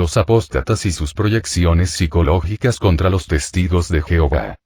los apóstatas y sus proyecciones psicológicas contra los testigos de Jehová.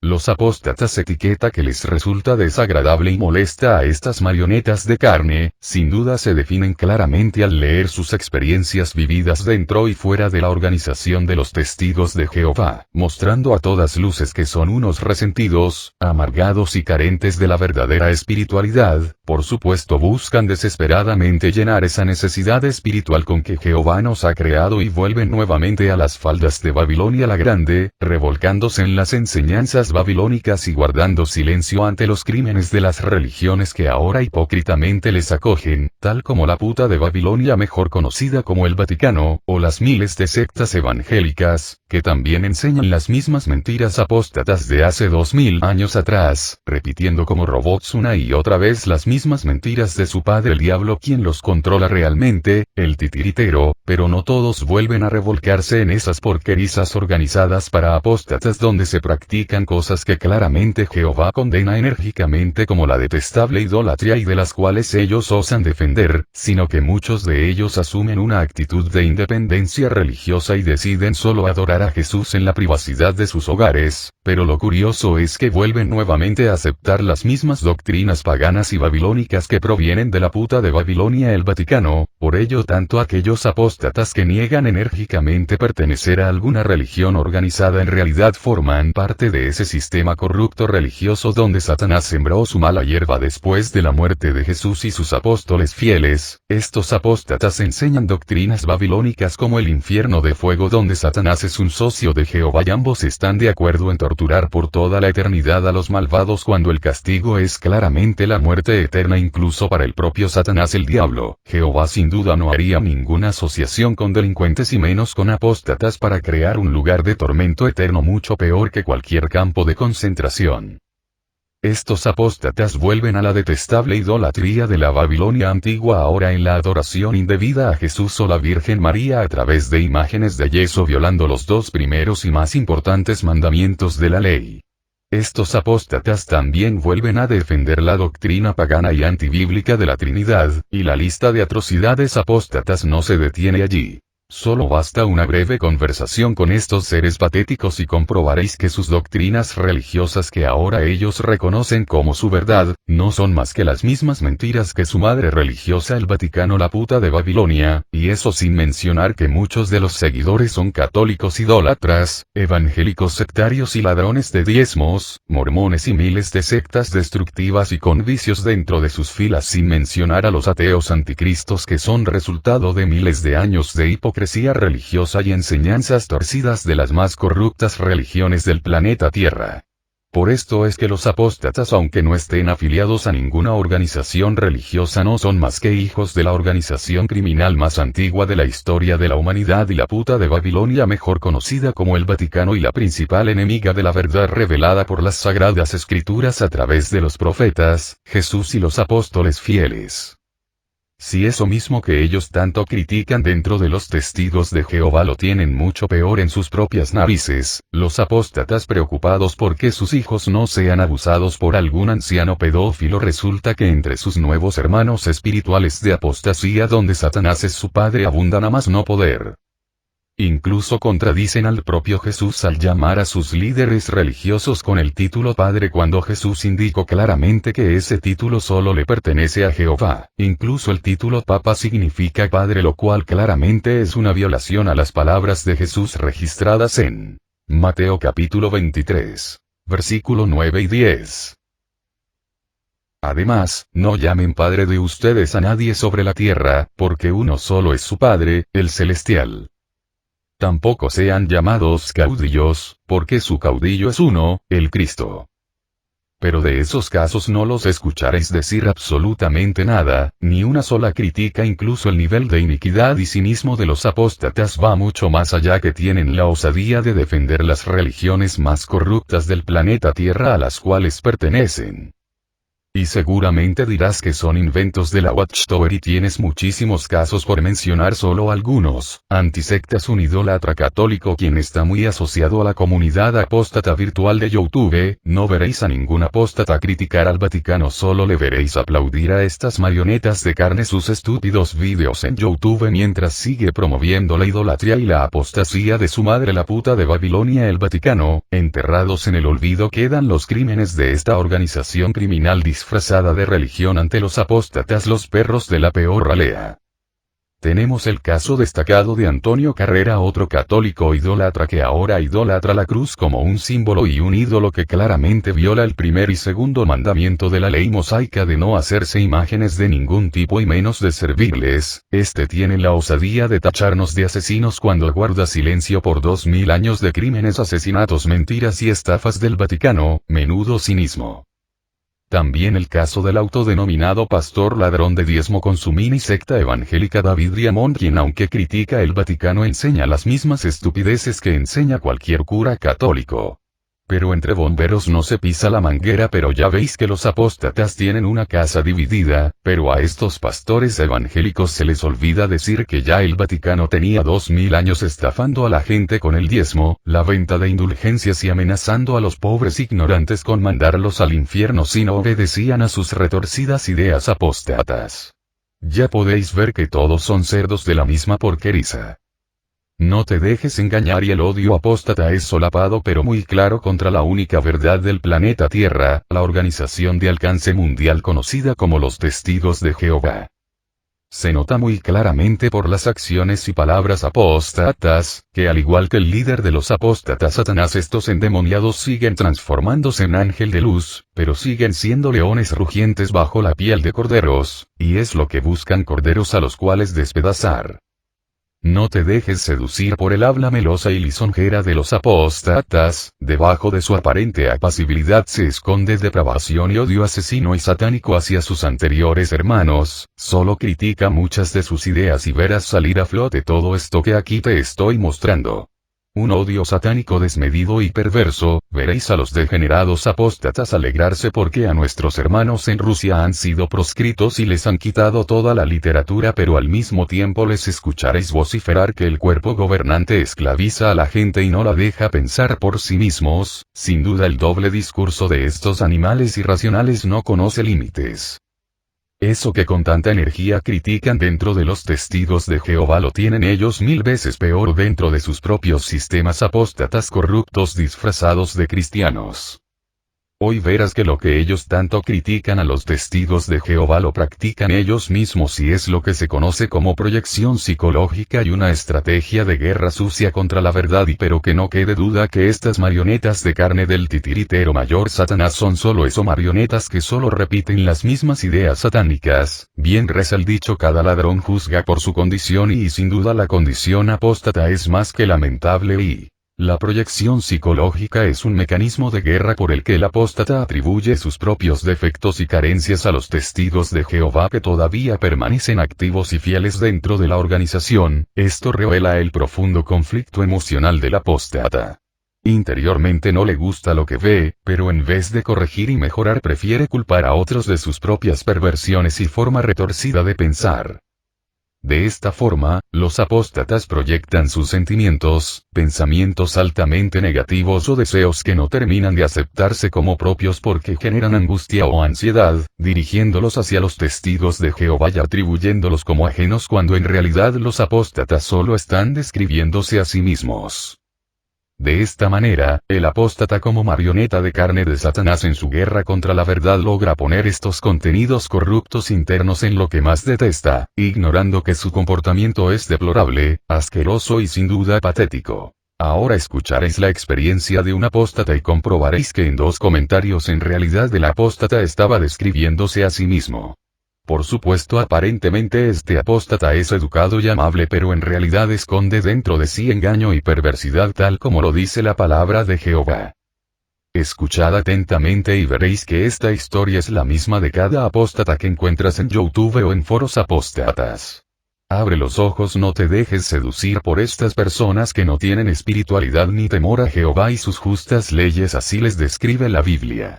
Los apóstatas etiqueta que les resulta desagradable y molesta a estas marionetas de carne, sin duda se definen claramente al leer sus experiencias vividas dentro y fuera de la organización de los testigos de Jehová, mostrando a todas luces que son unos resentidos, amargados y carentes de la verdadera espiritualidad. Por supuesto buscan desesperadamente llenar esa necesidad espiritual con que Jehová nos ha creado y vuelven nuevamente a las faldas de Babilonia la Grande, revolcándose en las enseñanzas babilónicas y guardando silencio ante los crímenes de las religiones que ahora hipócritamente les acogen, tal como la puta de Babilonia mejor conocida como el Vaticano, o las miles de sectas evangélicas, que también enseñan las mismas mentiras apóstatas de hace 2000 años atrás, repitiendo como robots una y otra vez las mismas mentiras de su padre el diablo quien los controla realmente, el titiritero, pero no todos vuelven a revolcarse en esas porquerizas organizadas para apóstatas donde se practican cosas que claramente Jehová condena enérgicamente como la detestable idolatría y de las cuales ellos osan defender, sino que muchos de ellos asumen una actitud de independencia religiosa y deciden solo adorar a Jesús en la privacidad de sus hogares, pero lo curioso es que vuelven nuevamente a aceptar las mismas doctrinas paganas y babilónicas que provienen de la puta de Babilonia el Vaticano. Por ello tanto aquellos apóstatas que niegan enérgicamente pertenecer a alguna religión organizada en realidad forman parte de ese sistema corrupto religioso donde Satanás sembró su mala hierba después de la muerte de Jesús y sus apóstoles fieles. Estos apóstatas enseñan doctrinas babilónicas como el infierno de fuego donde Satanás es un socio de Jehová y ambos están de acuerdo en torturar por toda la eternidad a los malvados cuando el castigo es claramente la muerte eterna incluso para el propio Satanás el diablo. Jehová sin duda no haría ninguna asociación con delincuentes y menos con apóstatas para crear un lugar de tormento eterno mucho peor que cualquier campo de concentración. Estos apóstatas vuelven a la detestable idolatría de la Babilonia antigua ahora en la adoración indebida a Jesús o la Virgen María a través de imágenes de yeso violando los dos primeros y más importantes mandamientos de la ley. Estos apóstatas también vuelven a defender la doctrina pagana y antibíblica de la Trinidad, y la lista de atrocidades apóstatas no se detiene allí. Solo basta una breve conversación con estos seres patéticos y comprobaréis que sus doctrinas religiosas que ahora ellos reconocen como su verdad, no son más que las mismas mentiras que su madre religiosa el Vaticano la puta de Babilonia, y eso sin mencionar que muchos de los seguidores son católicos idólatras, evangélicos sectarios y ladrones de diezmos, mormones y miles de sectas destructivas y con vicios dentro de sus filas sin mencionar a los ateos anticristos que son resultado de miles de años de hipocresía religiosa y enseñanzas torcidas de las más corruptas religiones del planeta Tierra. Por esto es que los apóstatas aunque no estén afiliados a ninguna organización religiosa no son más que hijos de la organización criminal más antigua de la historia de la humanidad y la puta de Babilonia mejor conocida como el Vaticano y la principal enemiga de la verdad revelada por las sagradas escrituras a través de los profetas, Jesús y los apóstoles fieles. Si eso mismo que ellos tanto critican dentro de los testigos de Jehová lo tienen mucho peor en sus propias narices, los apóstatas preocupados por que sus hijos no sean abusados por algún anciano pedófilo resulta que entre sus nuevos hermanos espirituales de apostasía donde Satanás es su padre abundan a más no poder. Incluso contradicen al propio Jesús al llamar a sus líderes religiosos con el título Padre cuando Jesús indicó claramente que ese título solo le pertenece a Jehová. Incluso el título Papa significa Padre lo cual claramente es una violación a las palabras de Jesús registradas en Mateo capítulo 23, versículo 9 y 10. Además, no llamen Padre de ustedes a nadie sobre la tierra, porque uno solo es su Padre, el celestial. Tampoco sean llamados caudillos, porque su caudillo es uno, el Cristo. Pero de esos casos no los escucharéis decir absolutamente nada, ni una sola crítica. Incluso el nivel de iniquidad y cinismo de los apóstatas va mucho más allá que tienen la osadía de defender las religiones más corruptas del planeta Tierra a las cuales pertenecen. Y seguramente dirás que son inventos de la Watchtower y tienes muchísimos casos por mencionar solo algunos. Antisectas, un idólatra católico quien está muy asociado a la comunidad apóstata virtual de YouTube. No veréis a ningún apóstata criticar al Vaticano, solo le veréis aplaudir a estas marionetas de carne sus estúpidos vídeos en YouTube mientras sigue promoviendo la idolatría y la apostasía de su madre la puta de Babilonia, el Vaticano. Enterrados en el olvido quedan los crímenes de esta organización criminal disfrazada de religión ante los apóstatas, los perros de la peor ralea. Tenemos el caso destacado de Antonio Carrera, otro católico idólatra que ahora idolatra la cruz como un símbolo y un ídolo que claramente viola el primer y segundo mandamiento de la ley mosaica de no hacerse imágenes de ningún tipo y menos de servirles. Este tiene la osadía de tacharnos de asesinos cuando guarda silencio por 2000 años de crímenes, asesinatos, mentiras y estafas del Vaticano. Menudo cinismo. También el caso del autodenominado pastor ladrón de diezmo con su mini secta evangélica David Riamón, quien aunque critica el Vaticano enseña las mismas estupideces que enseña cualquier cura católico. Pero entre bomberos no se pisa la manguera, pero ya veis que los apóstatas tienen una casa dividida, pero a estos pastores evangélicos se les olvida decir que ya el Vaticano tenía 2000 años estafando a la gente con el diezmo, la venta de indulgencias y amenazando a los pobres ignorantes con mandarlos al infierno si no obedecían a sus retorcidas ideas apóstatas. Ya podéis ver que todos son cerdos de la misma porqueriza. No te dejes engañar y el odio apóstata es solapado pero muy claro contra la única verdad del planeta Tierra, la organización de alcance mundial conocida como los Testigos de Jehová. Se nota muy claramente por las acciones y palabras apóstatas, que al igual que el líder de los apóstatas Satanás, estos endemoniados siguen transformándose en ángel de luz, pero siguen siendo leones rugientes bajo la piel de corderos, y es lo que buscan, corderos a los cuales despedazar. No te dejes seducir por el habla melosa y lisonjera de los apóstatas, debajo de su aparente apacibilidad se esconde depravación y odio asesino y satánico hacia sus anteriores hermanos. Solo critica muchas de sus ideas y verás salir a flote todo esto que aquí te estoy mostrando. Un odio satánico desmedido y perverso. Veréis a los degenerados apóstatas alegrarse porque a nuestros hermanos en Rusia han sido proscritos y les han quitado toda la literatura, pero al mismo tiempo les escucharéis vociferar que el cuerpo gobernante esclaviza a la gente y no la deja pensar por sí mismos. Sin duda el doble discurso de estos animales irracionales no conoce límites. Eso que con tanta energía critican dentro de los Testigos de Jehová lo tienen ellos 1000 veces peor dentro de sus propios sistemas apóstatas corruptos disfrazados de cristianos. Hoy verás que lo que ellos tanto critican a los Testigos de Jehová lo practican ellos mismos y es lo que se conoce como proyección psicológica y una estrategia de guerra sucia contra la verdad. Y pero que no quede duda que estas marionetas de carne del titiritero mayor Satanás son solo eso, marionetas que solo repiten las mismas ideas satánicas. Bien reza el dicho: cada ladrón juzga por su condición, y sin duda la condición apóstata es más que lamentable y la proyección psicológica es un mecanismo de guerra por el que el apóstata atribuye sus propios defectos y carencias a los Testigos de Jehová que todavía permanecen activos y fieles dentro de la organización. Esto revela el profundo conflicto emocional del apóstata. Interiormente no le gusta lo que ve, pero en vez de corregir y mejorar prefiere culpar a otros de sus propias perversiones y forma retorcida de pensar. De esta forma, los apóstatas proyectan sus sentimientos, pensamientos altamente negativos o deseos que no terminan de aceptarse como propios porque generan angustia o ansiedad, dirigiéndolos hacia los Testigos de Jehová y atribuyéndolos como ajenos cuando en realidad los apóstatas solo están describiéndose a sí mismos. De esta manera, el apóstata como marioneta de carne de Satanás en su guerra contra la verdad logra poner estos contenidos corruptos internos en lo que más detesta, ignorando que su comportamiento es deplorable, asqueroso y sin duda patético. Ahora escucharéis la experiencia de un apóstata y comprobaréis que en 2 comentarios en realidad el apóstata estaba describiéndose a sí mismo. Por supuesto, aparentemente este apóstata es educado y amable, pero en realidad esconde dentro de sí engaño y perversidad, tal como lo dice la palabra de Jehová. Escuchad atentamente y veréis que esta historia es la misma de cada apóstata que encuentras en YouTube o en foros apóstatas. Abre los ojos, no te dejes seducir por estas personas que no tienen espiritualidad ni temor a Jehová y sus justas leyes, así les describe la Biblia.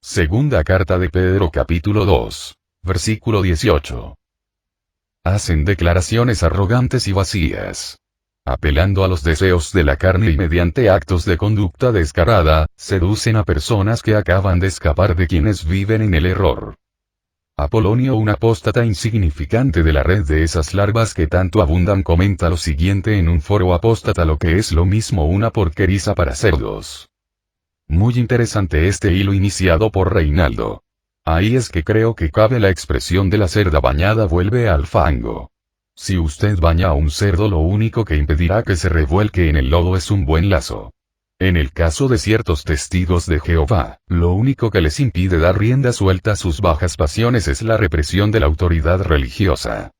Segunda carta de Pedro capítulo 2, versículo 18. Hacen declaraciones arrogantes y vacías. Apelando a los deseos de la carne y mediante actos de conducta descarada, seducen a personas que acaban de escapar de quienes viven en el error. Apolonio, un apóstata insignificante de la red de esas larvas que tanto abundan, comenta lo siguiente en un foro apóstata, lo que es lo mismo una porqueriza para cerdos. Muy interesante este hilo iniciado por Reinaldo. Ahí es que creo que cabe la expresión de la cerda bañada vuelve al fango. Si usted baña a un cerdo, lo único que impedirá que se revuelque en el lodo es un buen lazo. En el caso de ciertos testigos de Jehová, lo único que les impide dar rienda suelta a sus bajas pasiones es la represión de la autoridad religiosa.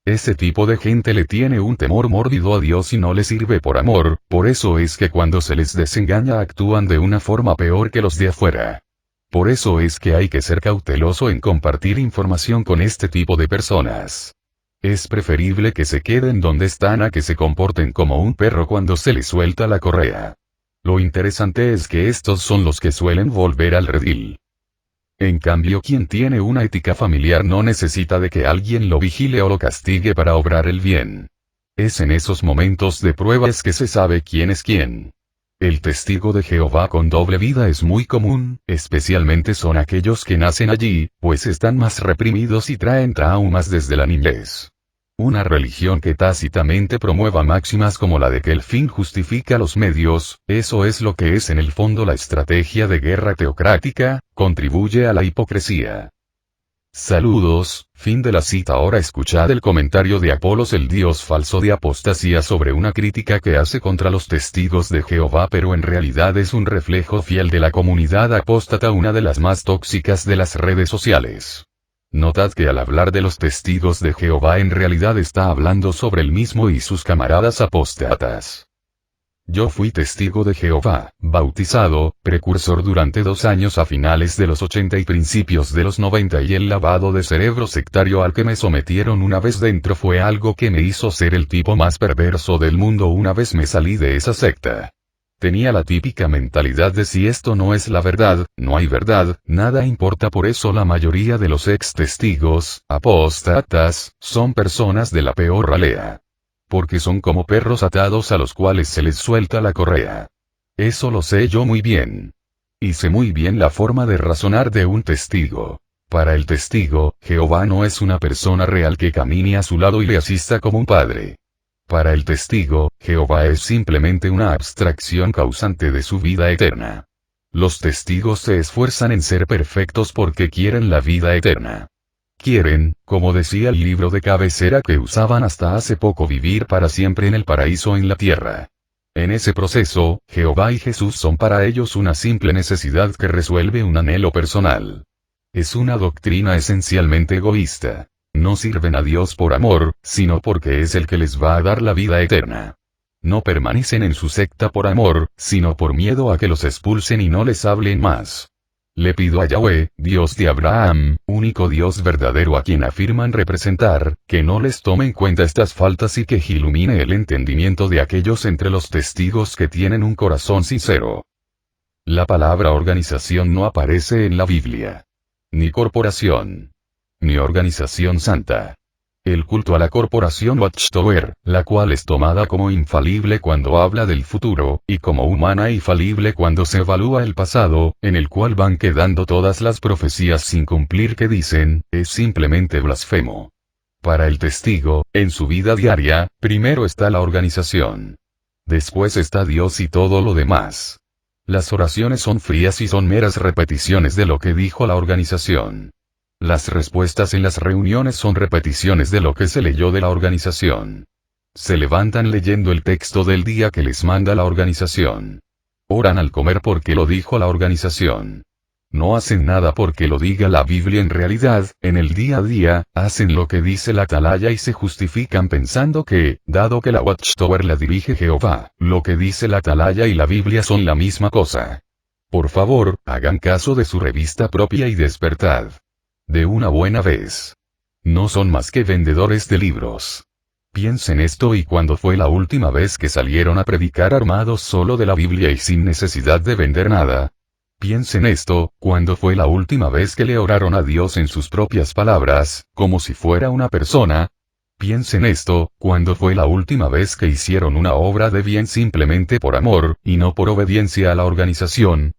Ese tipo de gente le tiene un temor mórbido a Dios y no le sirve por amor, por eso es que cuando se les desengaña actúan de una forma peor que los de afuera. Por eso es que hay que ser cauteloso en compartir información con este tipo de personas. Es preferible que se queden donde están a que se comporten como un perro cuando se les suelta la correa. Lo interesante es que estos son los que suelen volver al redil. En cambio, quien tiene una ética familiar no necesita de que alguien lo vigile o lo castigue para obrar el bien. Es en esos momentos de pruebas que se sabe quién es quién. El testigo de Jehová con doble vida es muy común, especialmente son aquellos que nacen allí, pues están más reprimidos y traen traumas desde la niñez. Una religión que tácitamente promueva máximas como la de que el fin justifica los medios, eso es lo que es en el fondo la estrategia de guerra teocrática, contribuye a la hipocresía. Saludos, fin de la cita. Ahora escuchad el comentario de Apolos, el dios falso de apostasía, sobre una crítica que hace contra los testigos de Jehová, pero en realidad es un reflejo fiel de la comunidad apóstata, una de las más tóxicas de las redes sociales. Notad que al hablar de los testigos de Jehová en realidad está hablando sobre él mismo y sus camaradas apóstatas. Yo fui testigo de Jehová, bautizado, precursor durante 2 años a finales de los 80 y principios de los 90, y el lavado de cerebro sectario al que me sometieron una vez dentro fue algo que me hizo ser el tipo más perverso del mundo una vez me salí de esa secta. Tenía la típica mentalidad de si esto no es la verdad, no hay verdad, nada importa. Por eso la mayoría de los ex testigos, apóstatas, son personas de la peor ralea. Porque son como perros atados a los cuales se les suelta la correa. Eso lo sé yo muy bien. Y sé muy bien la forma de razonar de un testigo. Para el testigo, Jehová no es una persona real que camine a su lado y le asista como un padre. Para el testigo, Jehová es simplemente una abstracción causante de su vida eterna. Los testigos se esfuerzan en ser perfectos porque quieren la vida eterna. Quieren, como decía el libro de cabecera que usaban hasta hace poco, vivir para siempre en el paraíso en la tierra. En ese proceso, Jehová y Jesús son para ellos una simple necesidad que resuelve un anhelo personal. Es una doctrina esencialmente egoísta. No sirven a Dios por amor, sino porque es el que les va a dar la vida eterna. No permanecen en su secta por amor, sino por miedo a que los expulsen y no les hablen más. Le pido a Yahweh, Dios de Abraham, único Dios verdadero a quien afirman representar, que no les tome en cuenta estas faltas y que ilumine el entendimiento de aquellos entre los testigos que tienen un corazón sincero. La palabra organización no aparece en la Biblia. Ni corporación. Ni organización santa. El culto a la corporación Watchtower, la cual es tomada como infalible cuando habla del futuro, y como humana y falible cuando se evalúa el pasado, en el cual van quedando todas las profecías sin cumplir que dicen, es simplemente blasfemo. Para el testigo, en su vida diaria, primero está la organización. Después está Dios y todo lo demás. Las oraciones son frías y son meras repeticiones de lo que dijo la organización. Las respuestas en las reuniones son repeticiones de lo que se leyó de la organización. Se levantan leyendo el texto del día que les manda la organización. Oran al comer porque lo dijo la organización. No hacen nada porque lo diga la Biblia. En realidad, en el día a día, hacen lo que dice la atalaya y se justifican pensando que, dado que la Watchtower la dirige Jehová, lo que dice la atalaya y la Biblia son la misma cosa. Por favor, hagan caso de su revista propia y despertad. De una buena vez. No son más que vendedores de libros. Piensen esto. ¿Y cuándo fue la última vez que salieron a predicar armados solo de la Biblia y sin necesidad de vender nada? Piensen esto, ¿cuándo fue la última vez que le oraron a Dios en sus propias palabras, como si fuera una persona? Piensen esto, ¿cuándo fue la última vez que hicieron una obra de bien simplemente por amor, y no por obediencia a la organización?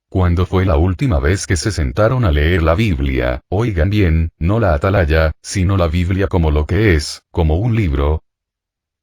¿Cuándo fue la última vez que se sentaron a leer la Biblia? Oigan bien, no la atalaya, sino la Biblia como lo que es, como un libro.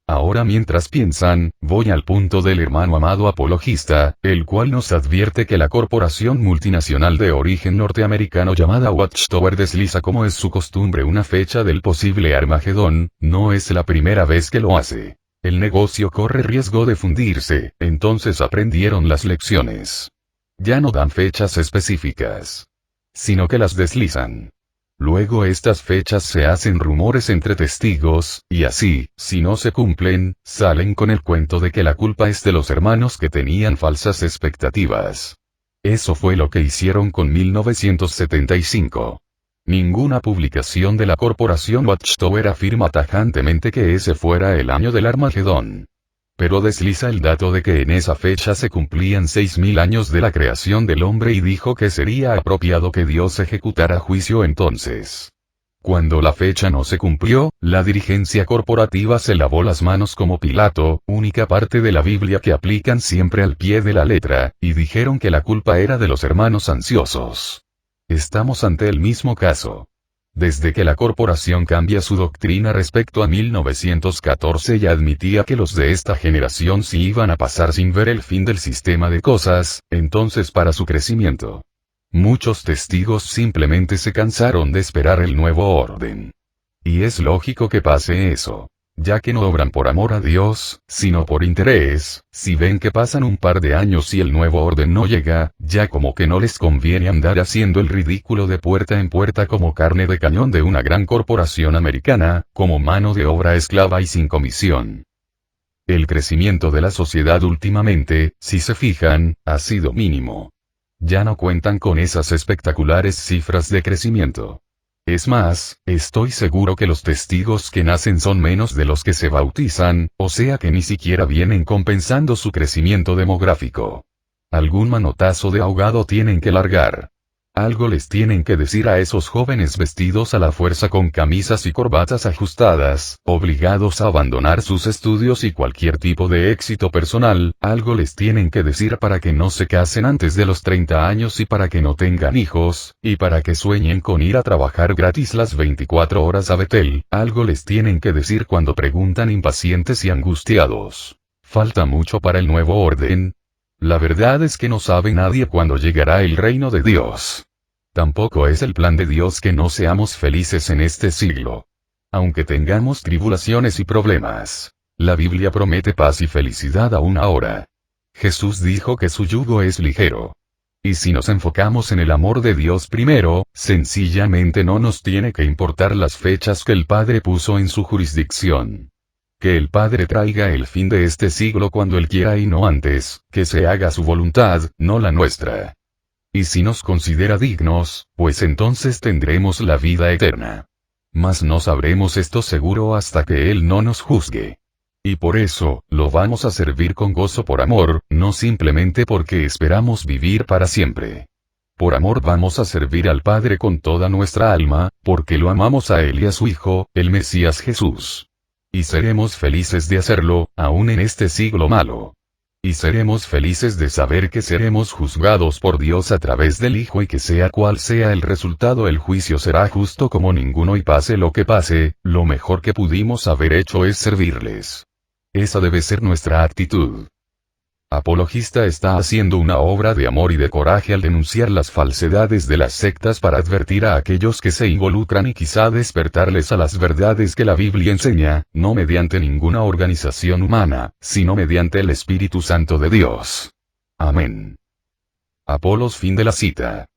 Ahora mientras piensan, voy al punto del hermano amado apologista, el cual nos advierte que la corporación multinacional de origen norteamericano llamada Watchtower desliza como es su costumbre una fecha del posible Armagedón, no es la primera vez que lo hace. El negocio corre riesgo de fundirse, entonces aprendieron las lecciones. Ya no dan fechas específicas, sino que las deslizan. Luego estas fechas se hacen rumores entre testigos, y así, si no se cumplen, salen con el cuento de que la culpa es de los hermanos que tenían falsas expectativas. Eso fue lo que hicieron con 1975. Ninguna publicación de la corporación Watchtower afirma tajantemente que ese fuera el año del Armagedón. Pero desliza el dato de que en esa fecha se cumplían 6.000 años de la creación del hombre y dijo que sería apropiado que Dios ejecutara juicio entonces. Cuando la fecha no se cumplió, la dirigencia corporativa se lavó las manos como Pilato, única parte de la Biblia que aplican siempre al pie de la letra, y dijeron que la culpa era de los hermanos ansiosos. Estamos ante el mismo caso. Desde que la corporación cambia su doctrina respecto a 1914 y admitía que los de esta generación sí iban a pasar sin ver el fin del sistema de cosas, entonces para su crecimiento. Muchos testigos simplemente se cansaron de esperar el nuevo orden. Y es lógico que pase eso. Ya que no obran por amor a Dios, sino por interés, si ven que pasan un par de años y el nuevo orden no llega, ya como que no les conviene andar haciendo el ridículo de puerta en puerta como carne de cañón de una gran corporación americana, como mano de obra esclava y sin comisión. El crecimiento de la sociedad últimamente, si se fijan, ha sido mínimo. Ya no cuentan con esas espectaculares cifras de crecimiento. Es más, estoy seguro que los testigos que nacen son menos de los que se bautizan, o sea que ni siquiera vienen compensando su crecimiento demográfico. Algún manotazo de ahogado tienen que largar. Algo les tienen que decir a esos jóvenes vestidos a la fuerza con camisas y corbatas ajustadas, obligados a abandonar sus estudios y cualquier tipo de éxito personal, algo les tienen que decir para que no se casen antes de los 30 años y para que no tengan hijos, y para que sueñen con ir a trabajar gratis las 24 horas a Betel, algo les tienen que decir cuando preguntan impacientes y angustiados. ¿Falta mucho para el nuevo orden? La verdad es que no sabe nadie cuándo llegará el reino de Dios. Tampoco es el plan de Dios que no seamos felices en este siglo. Aunque tengamos tribulaciones y problemas, la Biblia promete paz y felicidad aún ahora. Jesús dijo que su yugo es ligero. Y si nos enfocamos en el amor de Dios primero, sencillamente no nos tiene que importar las fechas que el Padre puso en su jurisdicción. Que el Padre traiga el fin de este siglo cuando Él quiera y no antes, que se haga su voluntad, no la nuestra. Y si nos considera dignos, pues entonces tendremos la vida eterna. Mas no sabremos esto seguro hasta que Él no nos juzgue. Y por eso, lo vamos a servir con gozo por amor, no simplemente porque esperamos vivir para siempre. Por amor vamos a servir al Padre con toda nuestra alma, porque lo amamos a Él y a su Hijo, el Mesías Jesús. Y seremos felices de hacerlo, aún en este siglo malo. Y seremos felices de saber que seremos juzgados por Dios a través del Hijo y que sea cual sea el resultado el juicio será justo como ninguno y pase lo que pase, lo mejor que pudimos haber hecho es servirles. Esa debe ser nuestra actitud. Apologista está haciendo una obra de amor y de coraje al denunciar las falsedades de las sectas para advertir a aquellos que se involucran y quizá despertarles a las verdades que la Biblia enseña, no mediante ninguna organización humana, sino mediante el Espíritu Santo de Dios. Amén. Apolos. Fin de la cita.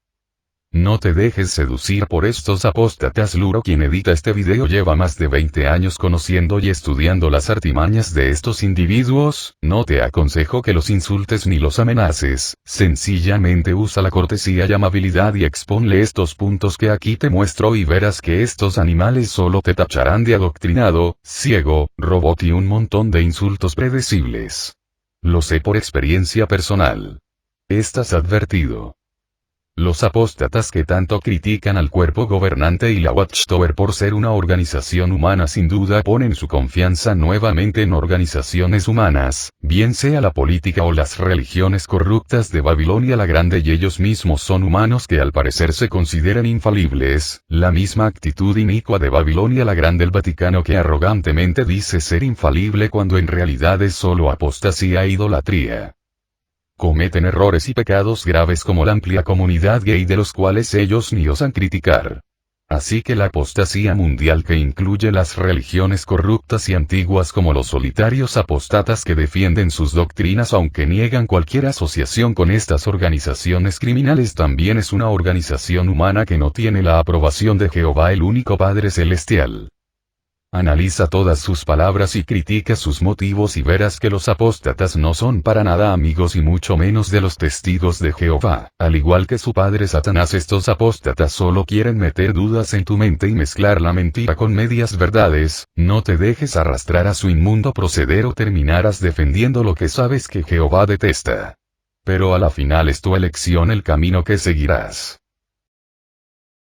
No te dejes seducir por estos apóstatas. Luro, quien edita este video, lleva más de 20 años conociendo y estudiando las artimañas de estos individuos. No te aconsejo que los insultes ni los amenaces, sencillamente usa la cortesía y amabilidad y exponle estos puntos que aquí te muestro y verás que estos animales solo te tacharán de adoctrinado, ciego, robot y un montón de insultos predecibles. Lo sé por experiencia personal. Estás advertido. Los apóstatas que tanto critican al cuerpo gobernante y la Watchtower por ser una organización humana sin duda ponen su confianza nuevamente en organizaciones humanas, bien sea la política o las religiones corruptas de Babilonia la Grande, y ellos mismos son humanos que al parecer se consideran infalibles, la misma actitud inicua de Babilonia la Grande, el Vaticano, que arrogantemente dice ser infalible cuando en realidad es solo apostasía e idolatría. Cometen errores y pecados graves como la amplia comunidad gay, de los cuales ellos ni osan criticar. Así que la apostasía mundial, que incluye las religiones corruptas y antiguas como los solitarios apóstatas que defienden sus doctrinas aunque niegan cualquier asociación con estas organizaciones criminales, también es una organización humana que no tiene la aprobación de Jehová el único Padre Celestial. Analiza todas sus palabras y critica sus motivos y verás que los apóstatas no son para nada amigos y mucho menos de los testigos de Jehová. Al igual que su padre Satanás, estos apóstatas solo quieren meter dudas en tu mente y mezclar la mentira con medias verdades. No te dejes arrastrar a su inmundo proceder o terminarás defendiendo lo que sabes que Jehová detesta. Pero a la final es tu elección el camino que seguirás.